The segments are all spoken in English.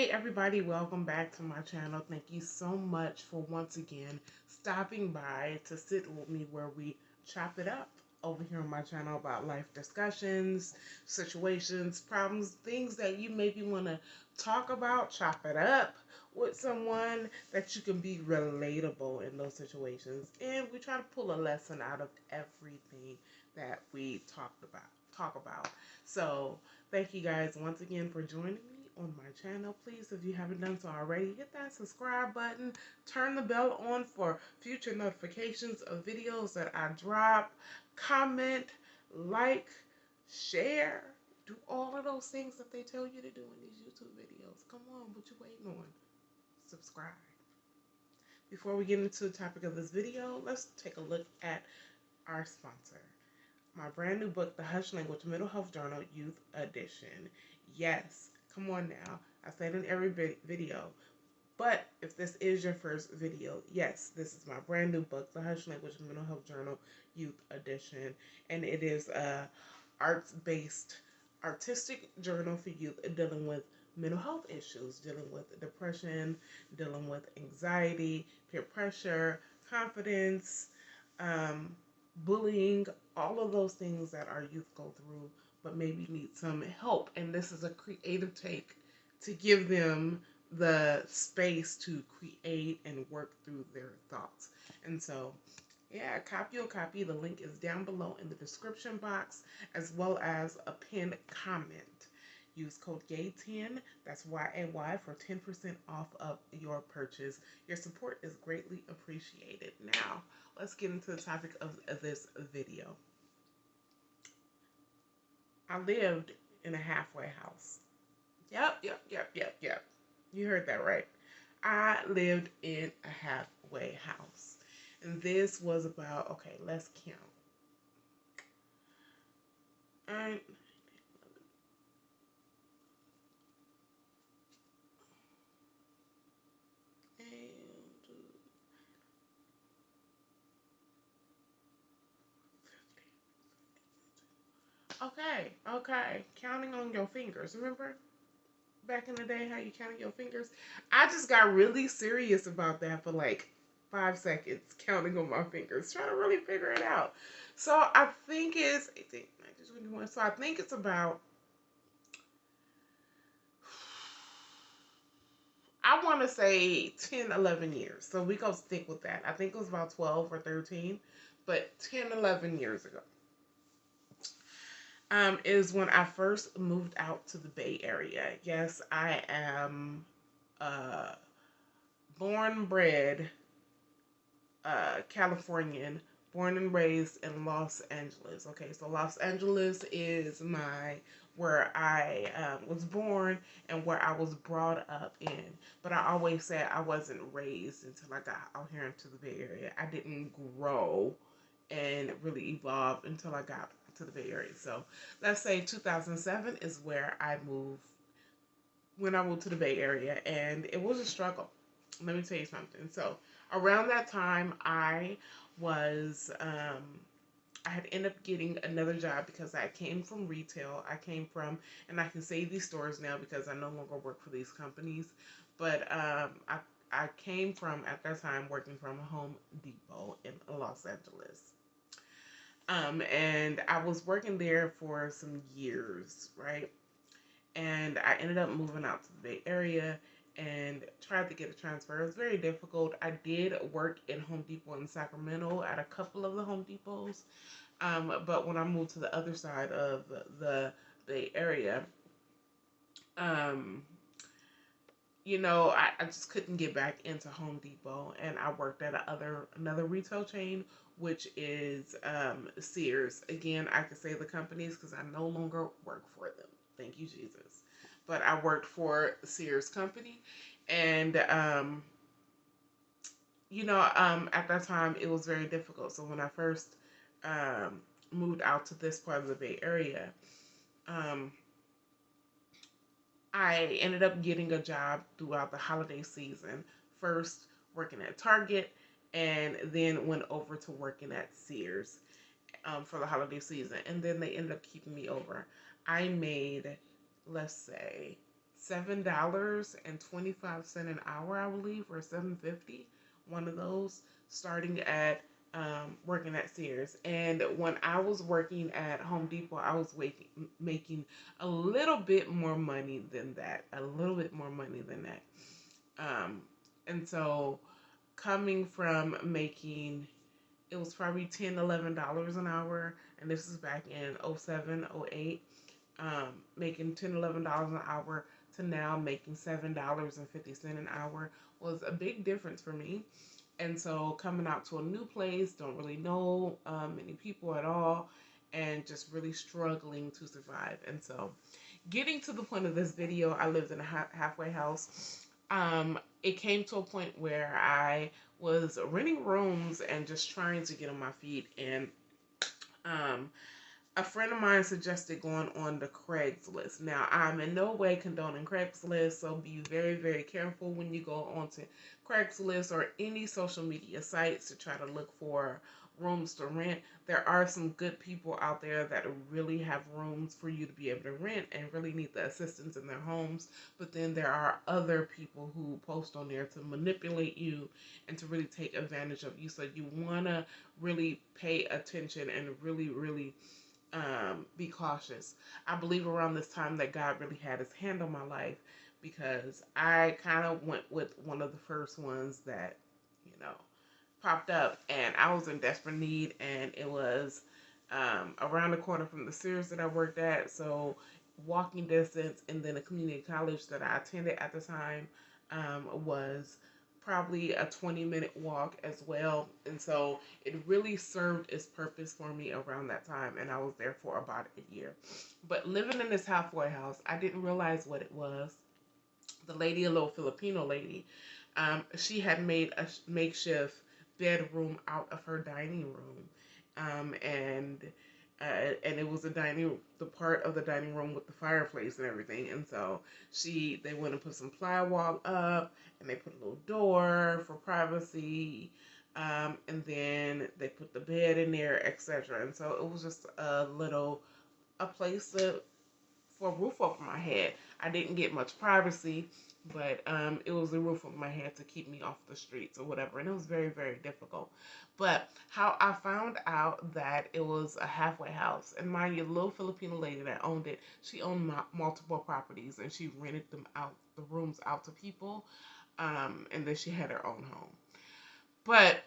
Hey everybody, welcome back to my channel. Thank you so much for once again stopping by to sit with me where we chop it up over here on my channel about life discussions, situations, problems, things that you maybe want to talk about, chop it up with someone that you can be relatable in those situations. And we try to pull a lesson out of everything that we talk about. So thank you guys once again for joining me on my channel. Please, if you haven't done so already, hit that subscribe button, turn the bell on for future notifications of videos that I drop, comment, like, share, do all of those things that they tell you to do in these YouTube videos. Come on, what you waiting on? Subscribe. Before we get into the topic of this video, let's take a look at our sponsor. My brand new book, The Hush Language Mental Health Journal Youth Edition. Yes, come on now. I say it in every video. But if this is your first video, yes, this is my brand new book, The Hush Language Mental Health Journal Youth Edition. And it is a arts-based artistic journal for youth dealing with mental health issues, dealing with depression, dealing with anxiety, peer pressure, confidence, bullying, all of those things that our youth go through but maybe need some help. And this is a creative take to give them the space to create and work through their thoughts. And so, yeah, copy your copy. The link is down below in the description box, as well as a pinned comment. Use code GAY10, that's YAY, for 10% off of your purchase. Your support is greatly appreciated. Now, let's get into the topic of this video. I lived in a halfway house. Yep. You heard that right. I lived in a halfway house. And this was about, okay, let's count. And okay. Counting on your fingers. Remember back in the day how you counted your fingers? I just got really serious about that for like 5 seconds, counting on my fingers, trying to really figure it out. So I think it's 18, 19, 21. So I think it's about, I want to say 10, 11 years. So we go stick with that. I think it was about 12 or 13, but 10, 11 years ago. Is when I first moved out to the Bay Area. Yes, I am born, bred Californian, born and raised in Los Angeles. Okay, so Los Angeles is where I was born and where I was brought up in. But I always said I wasn't raised until I got out here into the Bay Area. I didn't grow and really evolve until I got to the Bay Area. So let's say 2007 is where I moved, when I moved to the Bay Area, and it was a struggle. Let me tell you something. So around that time, I was, I had ended up getting another job because I came from retail. And I can say these stores now because I no longer work for these companies, but I came from, at that time, working from Home Depot in Los Angeles. And I was working there for some years, right? And I ended up moving out to the Bay Area and tried to get a transfer. It was very difficult. I did work in Home Depot in Sacramento at a couple of the Home Depots. But when I moved to the other side of the Bay Area, I just couldn't get back into Home Depot, and I worked at another retail chain, which is Sears. Again, I could say the companies because I no longer work for them. Thank you, Jesus. But I worked for Sears company, and at that time it was very difficult. So when I first moved out to this part of the Bay Area, I ended up getting a job throughout the holiday season. First working at Target, and then went over to working at Sears for the holiday season. And then they ended up keeping me over. I made, let's say, $7.25 an hour, I believe, or $7.50, one of those, starting at working at Sears. And when I was working at Home Depot, I was making a little bit more money than that, a little bit more money than that. And so coming from making, it was probably $10, $11 an hour, and this is back in '07, '08, making $10, $11 an hour to now making $7.50 an hour was a big difference for me. And so coming out to a new place, don't really know many people at all, and just really struggling to survive. And so getting to the point of this video, I lived in a halfway house. It came to a point where I was renting rooms and just trying to get on my feet. And um, a friend of mine suggested going on the Craigslist. Now, I'm in no way condoning Craigslist, so be very, very careful when you go onto Craigslist or any social media sites to try to look for rooms to rent. There are some good people out there that really have rooms for you to be able to rent and really need the assistance in their homes. But then there are other people who post on there to manipulate you and to really take advantage of you. So you want to really pay attention and really, really be cautious. I believe around this time that God really had his hand on my life, because I kind of went with one of the first ones that, you know, popped up, and I was in desperate need, and it was around the corner from the Sears that I worked at, so walking distance. And then a community college that I attended at the time was probably a 20-minute walk as well. And so it really served its purpose for me around that time, and I was there for about a year. But living in this halfway house, I didn't realize what it was. The lady, a little Filipino lady, she had made a makeshift bedroom out of her dining room, and it was the part of the dining room with the fireplace and everything. And so they went and put some plywood up, and they put a little door for privacy, and then they put the bed in there, etc. And so it was just a place for a roof over my head. I didn't get much privacy, but it was a roof over my head to keep me off the streets or whatever. And it was very, very difficult. But how I found out that it was a halfway house, and mind you, the little Filipino lady that owned it, she owned multiple properties, and she rented the rooms out to people, and then she had her own home. But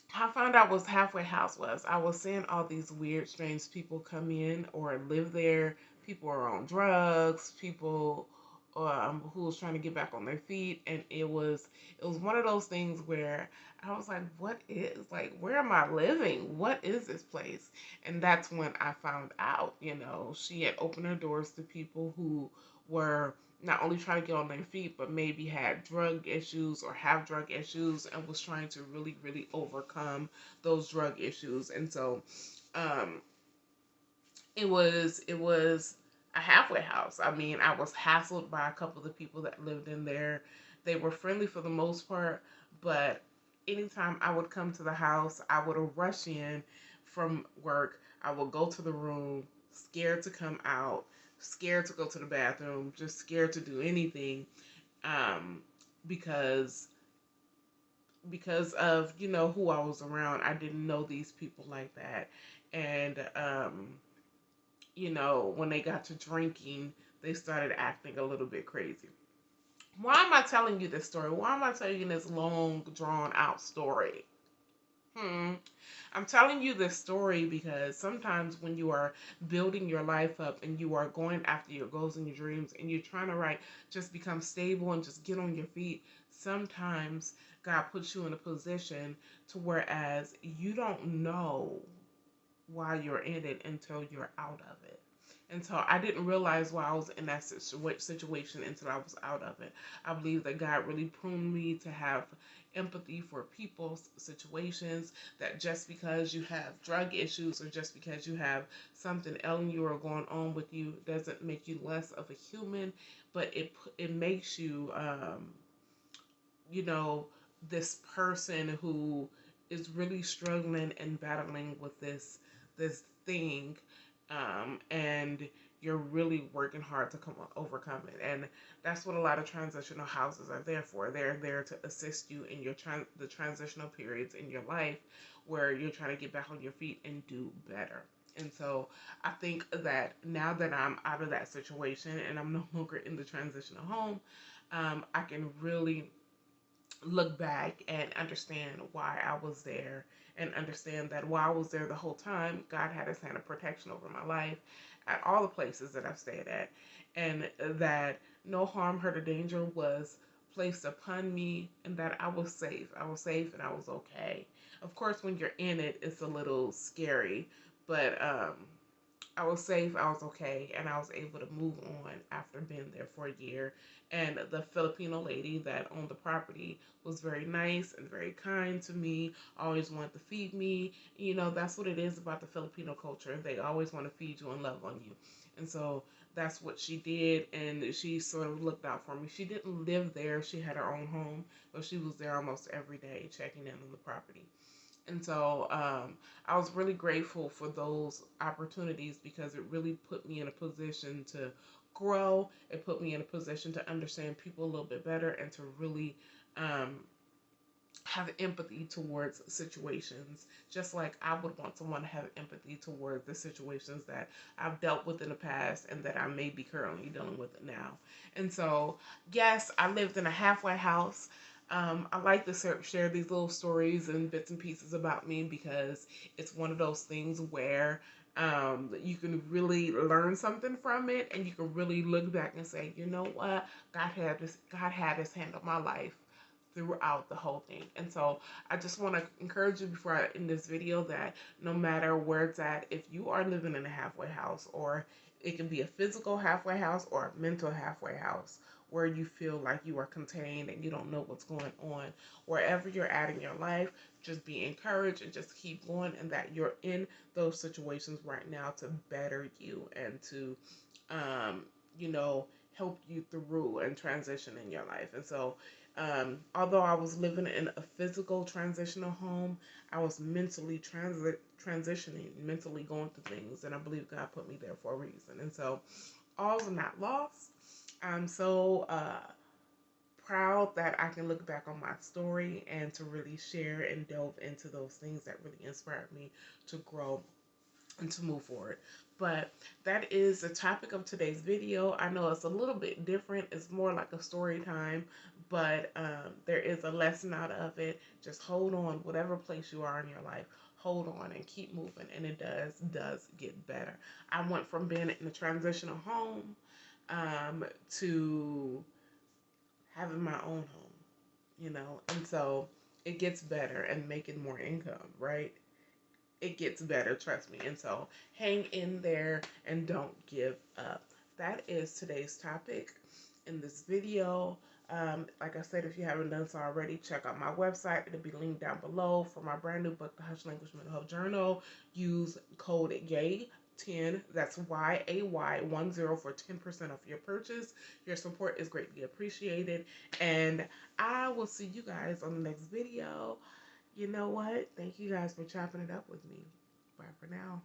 how I found out was halfway house was, I was seeing all these weird, strange people come in or live there. People are on drugs. People who was trying to get back on their feet, and it was one of those things where I was like, where am I living? What is this place? And that's when I found out, she had opened her doors to people who were not only trying to get on their feet, but maybe had drug issues or have drug issues, and was trying to really, really overcome those drug issues. And so, it was a halfway house. I mean, I was hassled by a couple of the people that lived in there. They were friendly for the most part, but anytime I would come to the house, I would rush in from work. I would go to the room, scared to come out, scared to go to the bathroom, just scared to do anything, because of who I was around. I didn't know these people like that, and when they got to drinking, they started acting a little bit crazy. Why am I telling you this story? Why am I telling you this long, drawn out story? I'm telling you this story because sometimes when you are building your life up and you are going after your goals and your dreams, and you're trying to just become stable and just get on your feet, sometimes God puts you in a position to whereas you don't know why you're in it until you're out of it. And so I didn't realize why I was in that situation until I was out of it. I believe that God really pruned me to have empathy for people's situations, that just because you have drug issues or just because you have something ailing you or going on with you doesn't make you less of a human, but it makes you, this person who is really struggling and battling with this thing, and you're really working hard to overcome it. And that's what a lot of transitional houses are there for. They're there to assist you in your the transitional periods in your life where you're trying to get back on your feet and do better. And so I think that now that I'm out of that situation and I'm no longer in the transitional home, I can really look back and understand why I was there, and understand that while I was there the whole time, God had his hand of protection over my life at all the places that I've stayed at, and that no harm, hurt, or danger was placed upon me, and that I was safe. I was safe and I was okay. Of course, when you're in it, it's a little scary, but I was safe, I was okay, and I was able to move on after being there for a year. And the Filipino lady that owned the property was very nice and very kind to me, always wanted to feed me. You know, that's what it is about the Filipino culture. They always want to feed you and love on you. And so that's what she did, and she sort of looked out for me. She didn't live there, she had her own home, but she was there almost every day checking in on the property. And so I was really grateful for those opportunities because it really put me in a position to grow. It put me in a position to understand people a little bit better and to really um, have empathy towards situations, just like I would want someone to have empathy towards the situations that I've dealt with in the past and that I may be currently dealing with it now. And so, yes, I lived in a halfway house. I like to share these little stories and bits and pieces about me because it's one of those things where you can really learn something from it, and you can really look back and say, you know what, God had His hand on my life throughout the whole thing. And so I just want to encourage you before I end this video that no matter where it's at, if you are living in a halfway house, or it can be a physical halfway house or a mental halfway house where you feel like you are contained and you don't know what's going on, wherever you're at in your life, just be encouraged and just keep going, and that you're in those situations right now to better you and to um, you know, help you through and transition in your life. And so although I was living in a physical transitional home, I was mentally transitioning, mentally going through things, and I believe God put me there for a reason. And so, all's not lost. I'm so proud that I can look back on my story and to really share and delve into those things that really inspired me to grow and to move forward. But that is the topic of today's video. I know it's a little bit different. It's more like a story time, but there is a lesson out of it. Just hold on, whatever place you are in your life, hold on and keep moving, and it does get better. I went from being in a transitional home to having my own home, you know, and so it gets better, and making more income, right? It gets better, trust me. And so hang in there and don't give up. That is today's topic in this video. Like I said, if you haven't done so already, check out my website. It'll be linked down below for my brand new book, The Hush Language Mental Health Journal. Use code YAY10, that's YAY10 for 10% off your purchase. Your support is greatly appreciated. And I will see you guys on the next video. You know what? Thank you guys for chopping it up with me. Bye for now.